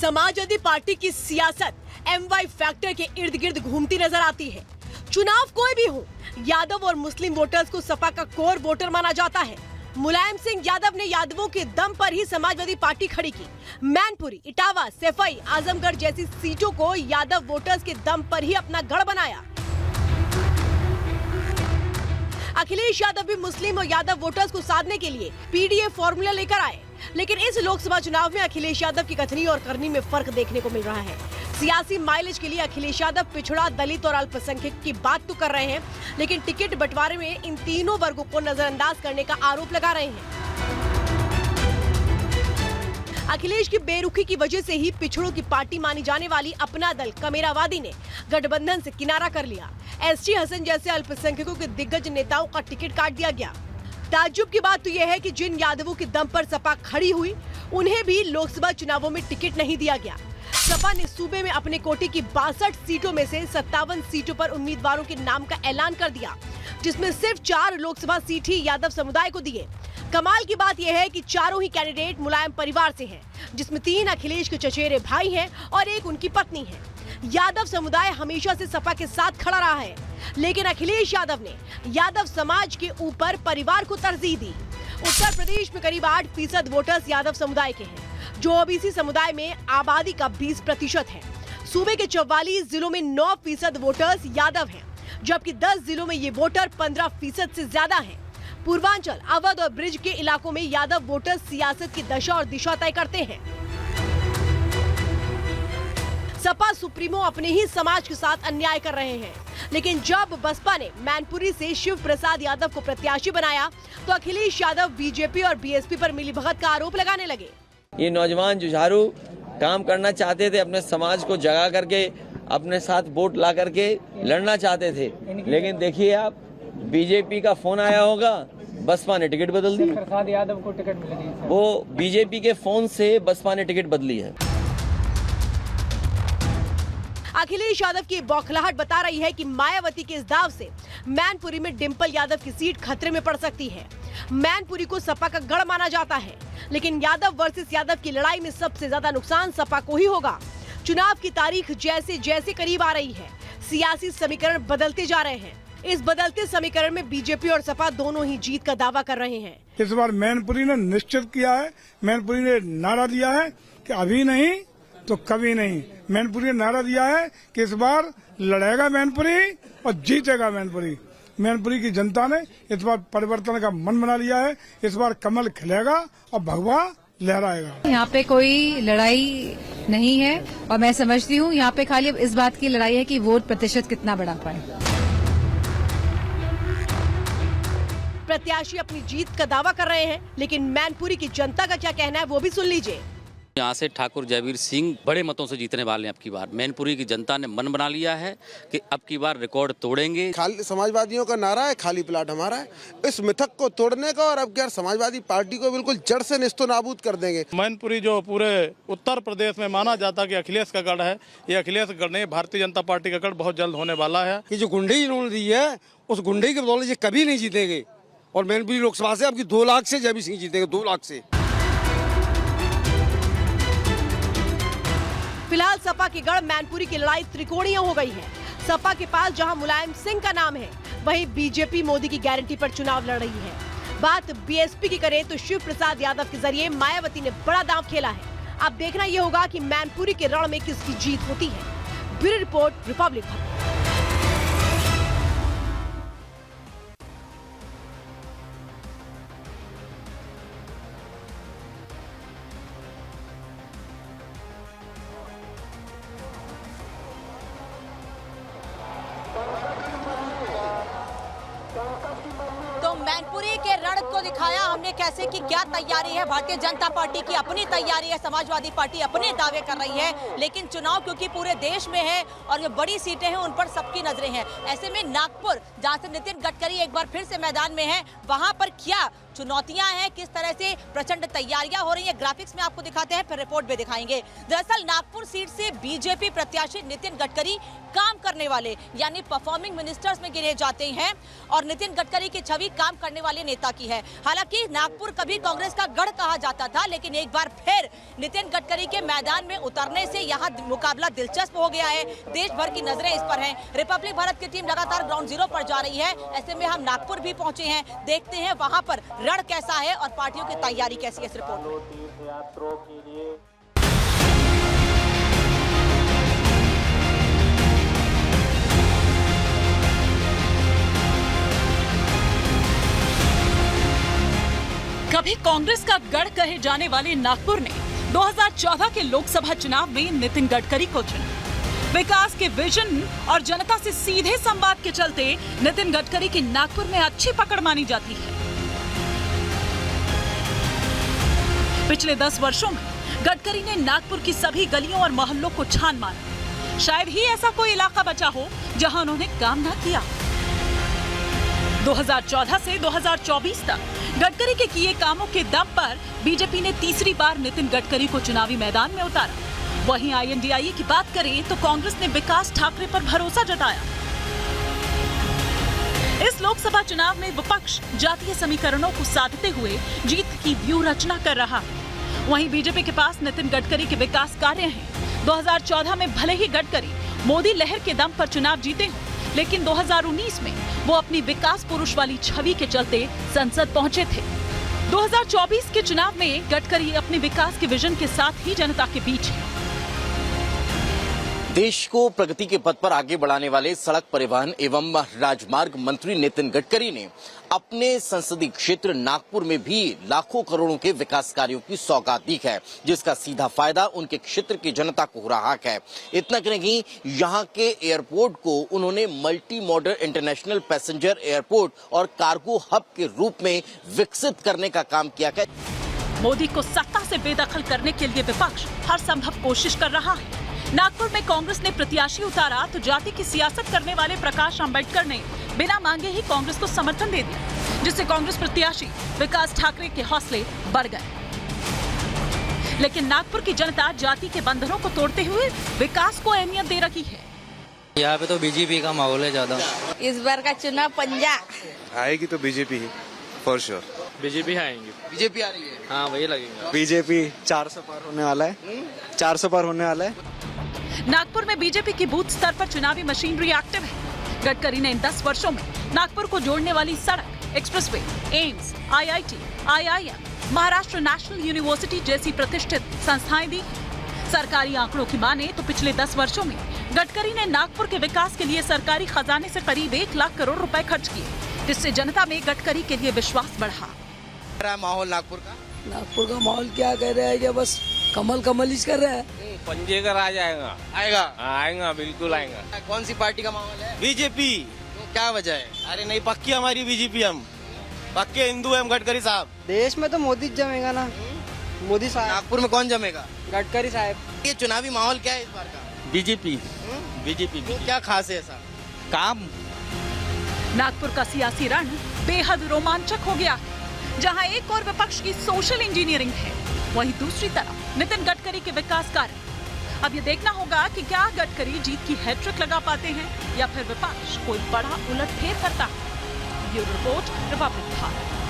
Samajwadi party की सियासत MY factor के इर्द गिर्द घूमती नजर आती है। चुनाव कोई भी हो, यादव और मुस्लिम वोटर्स को सपा का कोर वोटर माना जाता है। मुलायम सिंह यादव ने यादवों के दम पर ही समाजवादी पार्टी खड़ी की। मैनपुरी, इटावा, सैफई, आजमगढ़ जैसी सीटों को यादव वोटर्स के दम पर ही अपना गढ़ बनाया। अखिलेश यादव भी मुस्लिम और यादव वोटर्स को साधने के लिए PDA फॉर्मूला लेकर आए, लेकिन इस लोकसभा चुनाव में अखिलेश यादव की कथनी और करनी में फर्क देखने को मिल रहा है। सियासी माइलेज के लिए अखिलेश यादव पिछड़ा, दलित और अल्पसंख्यक की बात तो कर रहे हैं, लेकिन टिकट बंटवारे में इन तीनों वर्गों को नजरअंदाज करने का आरोप लगा रहे हैं। अखिलेश की बेरुखी की वजह से ही पिछड़ों की पार्टी मानी जाने वाली अपना दल कमेरावादी ने गठबंधन से किनारा कर लिया। ST हसन जैसे अल्पसंख्यकों के दिग्गज नेताओं का टिकट काट दिया गया। ताज्जुब की बात तो यह है कि जिन यादवों के दम पर सपा खड़ी हुई, उन्हें भी लोकसभा चुनावों में टिकट नहीं दिया गया। सपा ने सूबे में अपने कोटे की 62 सीटों में से 57 सीटों पर उम्मीदवारों के नाम का ऐलान कर दिया, जिसमें सिर्फ 4 लोकसभा सीट ही यादव समुदाय को दिए। कमाल की बात यह है कि चारों ही कैंडिडेट मुलायम परिवार से हैं, जिसमें 3 अखिलेश के चचेरे भाई हैं और 1 उनकी पत्नी है। यादव समुदाय हमेशा से सपा के साथ खड़ा रहा है, लेकिन अखिलेश यादव ने यादव समाज के ऊपर परिवार को तरजीह दी। उत्तर प्रदेश में करीब 8% वोटर्स यादव समुदाय के हैं, जो OBC समुदाय में आबादी का 20% है। सूबे के 44 जिलों में 9% वोटर्स यादव हैं, जबकि 10 जिलों में ये वोटर 15% से ज्यादा हैं। पूर्वांचल, अवध और ब्रिज के इलाकों में यादव वोटर्स सियासत की दशा और दिशा तय करते हैं। सपा सुप्रीमो अपने ही समाज के साथ अन्याय कर रहे हैं, लेकिन जब बसपा ने मैनपुरी से शिव प्रसाद यादव को प्रत्याशी बनाया, तो अखिलेश यादव BJP और BSP पर मिलीभगत का आरोप लगाने लगे। ये नौजवान जुझारू काम करना चाहते थे, अपने समाज को जगा करके अपने साथ वोट ला करके लड़ना चाहते थे, लेकिन देखिए आप, BJP का फोन आया होगा, बसपा ने टिकट बदल दी। प्रसाद यादव को टिकट मिली, वो BJP के फोन से बसपा ने टिकट बदली है। अखिलेश यादव की बौखलाहट बता रही है कि मायावती के इस दाव से मैनपुरी में डिंपल यादव की सीट खतरे में पड़ सकती है। मैनपुरी को सपा का गढ़ माना जाता है, लेकिन यादव वर्सेस यादव की लड़ाई में सबसे ज्यादा नुकसान सपा को ही होगा। चुनाव की तारीख जैसे जैसे करीब आ रही है, सियासी समीकरण बदलते जा रहे हैं। इस बदलते समीकरण में BJP और सपा दोनों ही जीत का दावा कर रहे हैं। इस बार मैनपुरी ने निश्चित किया है, मैनपुरी ने नारा दिया है कि अभी नहीं तो कभी नहीं। मैनपुरी ने नारा दिया है कि इस बार लड़ेगा मैनपुरी और जीतेगा मैनपुरी। मैनपुरी की जनता ने इस बार परिवर्तन का मन बना लिया है। इस बार कमल खिलेगा और भगवा लहराएगा। यहाँ पे कोई लड़ाई नहीं है, और मैं समझती हूँ यहाँ पे खाली अब इस बात की लड़ाई है कि वोट प्रतिशत कितना बढ़ा पाए। प्रत्याशी अपनी जीत का दावा कर रहे हैं, लेकिन मैनपुरी की जनता का क्या कहना है वो भी सुन लीजिए। यहाँ से ठाकुर जयवीर सिंह बड़े मतों से जीतने वाले हैं। अब की बार मैनपुरी की जनता ने मन बना लिया है कि अब की बार रिकॉर्ड तोड़ेंगे। खाली समाजवादियों का नारा है, खाली प्लाट हमारा है। इस मिथक को तोड़ने का, और अब क्या समाजवादी पार्टी को बिल्कुल जड़ से निस्तो नाबूद कर देंगे। मैनपुरी जो पूरे उत्तर प्रदेश में माना जाता कि अखिलेश का गढ़ है, ये अखिलेश का गढ़ नहीं, भारतीय जनता पार्टी का गढ़ बहुत जल्द होने वाला है। कि जो गुंडई इन्होंने दी है, उस गुंडई के बदौलत ये कभी नहीं जीतेंगे, और मैनपुरी लोकसभा से आपकी 2 लाख से जयवीर सिंह जीतेंगे, 2 लाख से। फिलहाल सपा के गढ़ मैनपुरी की लड़ाई त्रिकोणीय हो गई है। सपा के पास जहां मुलायम सिंह का नाम है, वहीं BJP मोदी की गारंटी पर चुनाव लड़ रही है। बात BSP की करें तो शिव प्रसाद यादव के जरिए मायावती ने बड़ा दांव खेला है। अब देखना यह होगा कि मैनपुरी के रण में किसकी जीत होती है। Bureau report, Republic. तो मैनपुरी के रण को दिखाया हमने कैसे कि क्या तैयारी है भारतीय जनता पार्टी की, अपनी तैयारी है, समाजवादी पार्टी अपने दावे कर रही है, लेकिन चुनाव क्योंकि पूरे देश में है और जो बड़ी सीटें हैं उन पर सबकी नजरें हैं। ऐसे में नागपुर, जहां से नितिन गडकरी एक बार फिर से मैदान में है, वहां पर क्या चुनौतियां हैं, किस तरह से प्रचंड तैयारियां हो रही है, ग्राफिक्स में आपको दिखाते हैं, फिर रिपोर्ट में दिखाएंगे। दरअसल नागपुर सीट से बीजेपी प्रत्याशी नितिन गडकरी काम करने वाले यानी परफॉर्मिंग मिनिस्टर्स में गिने जाते हैं और नितिन गडकरी की छवि काम करने वाले नेता की है। हालांकि नागपुर कभी कांग्रेस का गढ़ कहा जाता था, लेकिन एक बार फिर नितिन गडकरी के मैदान में उतरने से यहाँ मुकाबला दिलचस्प हो गया है। देश भर की नजरें इस पर हैं। रिपब्लिक भारत की टीम लगातार ग्राउंड जीरो पर जा रही है। ऐसे में हम नागपुर भी पहुंचे हैं, देखते हैं वहां पर रण कैसा है और पार्टियों की तैयारी कैसी है। इस रिपोर्ट में कभी कांग्रेस का गढ़ कहे जाने वाले नागपुर ने 2014 के लोकसभा चुनाव में नितिन गडकरी को चुना। विकास के विजन और जनता से सीधे संवाद के चलते नितिन गडकरी की नागपुर में अच्छी पकड़ मानी जाती है। पिछले 10 वर्षों में गडकरी ने नागपुर की सभी गलियों और मोहल्लों को छान मारा। शायद ही ऐसा कोई इलाका बचा हो जहां उन्होंने काम न किया। 2014 से 2024 तक गडकरी के किए कामों के दम पर बीजेपी ने तीसरी बार नितिन गडकरी को चुनावी मैदान में उतारा। वहीं INDIA की बात करें तो कांग्रेस ने विकास ठाकरे पर भरोसा जताया। इस लोकसभा चुनाव में विपक्ष जातीय समीकरणों को साधते हुए जीत की व्यूह रचना कर रहा है। वहीं बीजेपी के पास नितिन गडकरी के विकास कार्य हैं। 2014 में भले ही गडकरी मोदी लहर के दम पर चुनाव जीते हों, लेकिन 2019 में वो अपनी विकास पुरुष वाली छवि के चलते संसद पहुंचे थे। 2024 के चुनाव में गडकरी अपने विकास के विजन के साथ ही जनता के बीच है। देश को प्रगति के पथ पर आगे बढ़ाने वाले सड़क परिवहन एवं राजमार्ग मंत्री नितिन गडकरी ने अपने संसदीय क्षेत्र नागपुर में भी लाखों करोड़ों के विकास कार्यों की सौगात दी है, जिसका सीधा फायदा उनके क्षेत्र की जनता को हो रहा है। इतना कि नहीं, यहाँ के एयरपोर्ट को उन्होंने multi modal international passenger airport और कार्गो हब के रूप में विकसित करने का काम किया है। मोदी को सत्ता से बेदखल करने के लिए विपक्ष हर संभव कोशिश कर रहा है। नागपुर में कांग्रेस ने प्रत्याशी उतारा तो जाति की सियासत करने वाले प्रकाश आंबेडकर ने बिना मांगे ही कांग्रेस को समर्थन दे दिया, जिससे कांग्रेस प्रत्याशी विकास ठाकरे के हौसले बढ़ गए। लेकिन नागपुर की जनता जाति के बंधनों को तोड़ते हुए विकास को अहमियत दे रही है। यहाँ पे तो बीजेपी का माहौल है ज्यादा। इस बार का चुनाव पंजाब आएगी तो BJP he for sure. BJP आएंगे। बीजेपी आ रही है। हाँ वही लगेगा। बीजेपी 400 पार होने वाला है। 400 पार होने वाला है। नागपुर में बीजेपी की बूथ स्तर पर चुनावी मशीनरी एक्टिव है। गडकरी ने इन 10 वर्षों में नागपुर को जोड़ने वाली सड़क, expressway, AIIMS, IIT, IIM, Maharashtra national university जैसी प्रतिष्ठित संस्थाएं दी। सरकारी आंकड़ों की माने तो पिछले 10 वर्षों में गडकरी ने नागपुर के विकास के लिए सरकारी खजाने से करीब 1 लाख करोड़ रुपए खर्च किए, जिससे जनता में गडकरी के लिए विश्वास बढ़ा। माहौल नागपुर का माहौल क्या कह रहा है कि बस कमल ही कर रहा है। पंजे का राज आएगा। आएगा बिल्कुल आएगा। कौन सी पार्टी का माहौल है? बीजेपी। तो क्या वजह है? अरे नहीं, पक्की हमारी बीजेपी, हम पक्के हिंदू हैं। गडकरी साहब देश में तो मोदी जमेगा ना, मोदी साहब। नागपुर में कौन जमेगा? गडकरी साहब। ये चुनावी माहौल क्या है इस बार का? बीजेपी। तो क्या खास है ऐसा काम? नागपुर का सियासी रण बेहद रोमांचक हो गया, जहां एक और विपक्ष की सोशल इंजीनियरिंग है, वहीं दूसरी तरफ नितिन गडकरी के विकास कार्य। अब ये देखना होगा कि क्या गडकरी जीत की हैट्रिक लगा पाते हैं या फिर विपक्ष कोई बड़ा उलटफेर करता है। Bureau report, Republic Bharat.